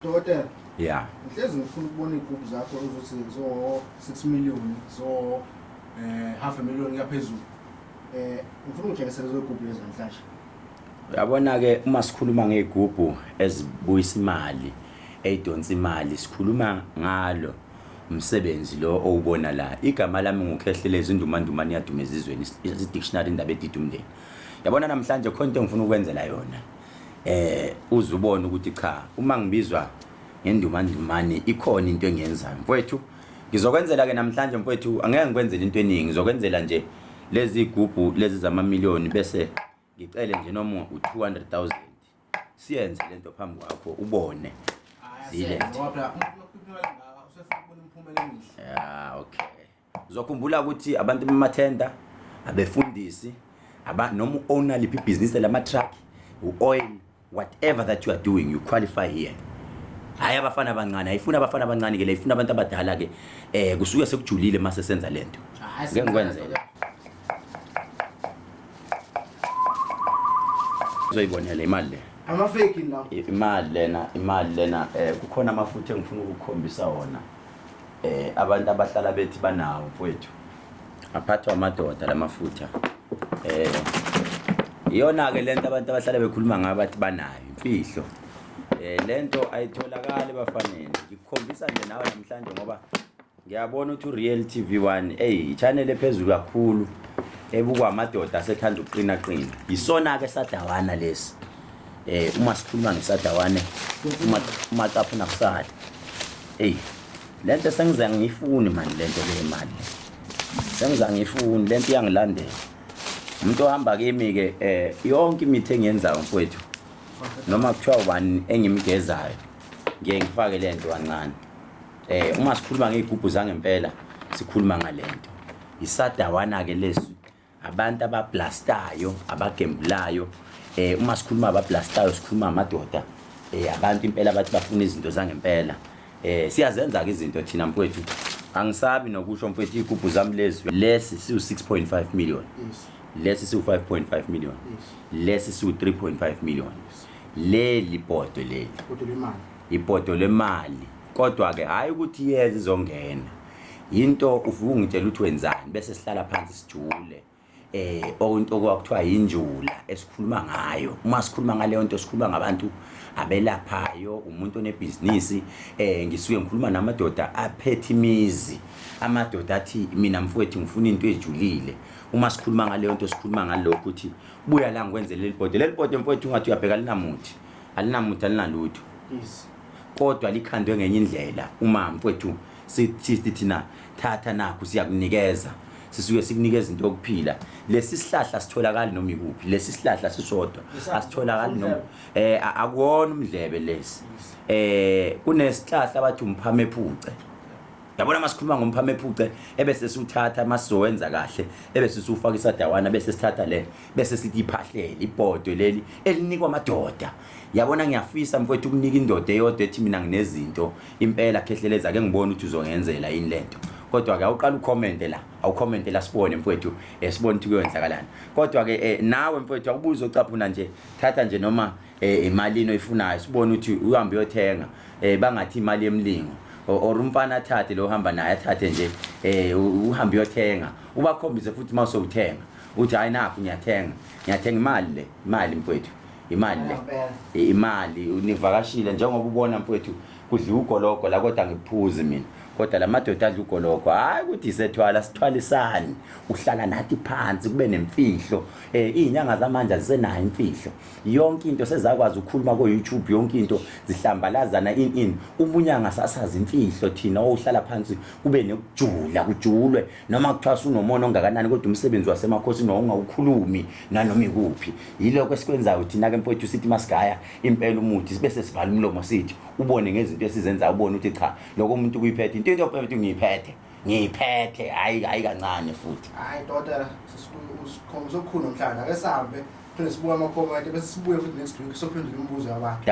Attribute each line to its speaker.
Speaker 1: Dokotela.
Speaker 2: Yeah.
Speaker 1: Ngihlezi ngifuna ukubona igroup zakho uzothi zo 6 million, zo half a million yaphezulu. Ngifuna ukuthengisela zo group lezi namhlanje.
Speaker 2: Uyabona ke uma sikhuluma ngegroup ezibuyisa imali, edonsa imali, sikhuluma ngalo umsebenzi lo owubona la. Igama lami nguKhehlelezi indumandumane yadume ezizweni, i-dictionary indaba edithi umndeni. Yabona namhlanje khona into ngifuna ukwenzela yona. Uzubona ukuthi cha, uma ngibizwa ngendumandumane ikhona into engiyenzayo mfowethu. Ngizokwenzela ke namhlanje mfowethu, angeke ngikwenzele into eningi, ngizokwenzela nje lezi group lezi zamamiliyoni bese ngicele nje noma u200,000 siyenze lento phambi kwakho ubone zile. Yeah, okay. Uzokhumbula ukuthi abantu bemathenda, abefundisi, noma owner liphi business lama truck, oil, whatever that you are doing, you qualify here. Hayi abafana abancane, ayifuna abafana abancane ke, ayifuna abantu abadala ke. Kusuke sekujulile mase senza lento. Ngeke ngikwenzele. Uzoyibonela imali le.
Speaker 1: Ama fake la.
Speaker 2: Imali lena kukhona amafutha engifuna ukukhombisa wona. Abantu abahlala bethi banawo mfowethu. Aphathwa amadoda lamafutha. Iyona ke lento abantu abahlala bekhuluma ngabathi banayo imfihlo. Lento ayitholakala bafanele. Ngikukhombisa nje nawe namhlanje ngoba ngiyabona ukuthi uReal TV1 channel ephezulu kakhulu ebukwa amadoda asethanda uqina. Isona ke sadawana lesi. Uma sikhuluma ngesadawane uma tapha nakusala. Lento sengiza ngifuni manje lento le mali. Sengiza ngifuni lento iyangilandela. Umuntu ohamba kimi ke yonke imithi engiyenzayo mfowethu. Noma kuthiwa ubani engimgezayo ngiye ngifake lento kancane. Uma sikhuluma ngegubhu zangempela sikhuluma ngalento. Isadawana ke lesi abantu abablastayo, abagembulayo. Uma sikhuluma abablastayo sikhuluma amadoda. Abantu impela bathi bafuna izinto zangempela. Siyazenza ke izinto thina mfowethu. Angisabi nokusho mfowethu igubhu zami lesi siu 6.5 million. Lesi siu 5.5 million. Lesi siu 3.5 million. Leli poto leli. Ipoto lemali. Kodwa ke hayi ukuthi yezi izongena. Into uvuka ungitshela ukuthi wenzani bese sihlala phansi sijule. Into kwakuthiwa injula esikhuluma ngayo. Uma sikhuluma ngaleyo nto sikhuluma ngabantu abelaphayo, umuntu onebusiness. Ngisuke ngikhuluma namadoda aphethe imizi. Amadoda athi mina mfowethu ngifuna into ejulile. Uma sikhuluma ngaleyo nto sikhuluma ngalokho ukuthi buya la ngikwenzele leli poto mfowethu ungathi uyabheka linamuthi. Alinamuthi alinalutho. Kodwa likhandwe ngenye indlela. Uma mfowethu sithi thina thatha nakho siyakunikeza. Sisuke sikunikeza into yokuphila. Lesi sihlahla sitholakala noma ikuphi. Lesi sihlahla sisodwa asitholakala noma akuwona umdlebe lesi. Kunesihlahla abathi umphame ephuce. Yabona masikhuluma ngomphame ephuce ebese suthatha masizowenza kahle ebese sufaka isadawana bese sithatha le bese sithi iphahlele ipoto leli elinikwa amadoda. Yabona ngiyafisa mfowethu ukunika indoda eyodwa ethi mina nginezinto impela Khehlelezi ake ngibone ukuthi uzongenzela yini lento. Kodwa ke awuqala ucommente la, awucommente la sibone mfowethu sibone ukuthi kuyenzakalani. Kodwa ke nawe mfowethu akubuza ucaphuna nje thatha nje noma imali oyifunayo sibone ukuthi uhambe uyothenga bangathi imali yemlingo. Or umfana athathe lo hamba naye athathe nje uhambe uyothenga ubakhombise futhi mase uthenga uthi hayi nakho ngiyathenga imali mfowethu imali univakashile njengoba ubona mfowethu kudliwa ugoloko la kodwa ngiphuzi mina kodwa lamadoda adla ugoloko hayi ukuthi isethwala sithwalisani uhlala nathi phansi kube nemfihlo izinyanga zamanje azisenayo imfihlo yonke into sezakwazi ukukhuluma ko YouTube yonke into zihlambalazana ubunyanga sasazi imfihlo thina ohlala phansi kube nekujula kujulwe noma kuthiwa unomona ongakanani kodwa umsebenzi wasemakhosini ongawukhulumi nanoma ikuphi yiloko esikwenzayo thina ke mfowethu sithi masigaya impela umuthi bese sivala umlomo sithi ubone ngezinto esizenza ubone ukuthi cha lokho umuntu kuyiphethe into mfowethu ngiyiphethe hayi kancane futhi
Speaker 1: hayi dokotela sisikhomba sokukhulu namhlanje ake sihambe phela sibuka ama comment bese sibuye futhi next week sophendula imibuzo yabantu.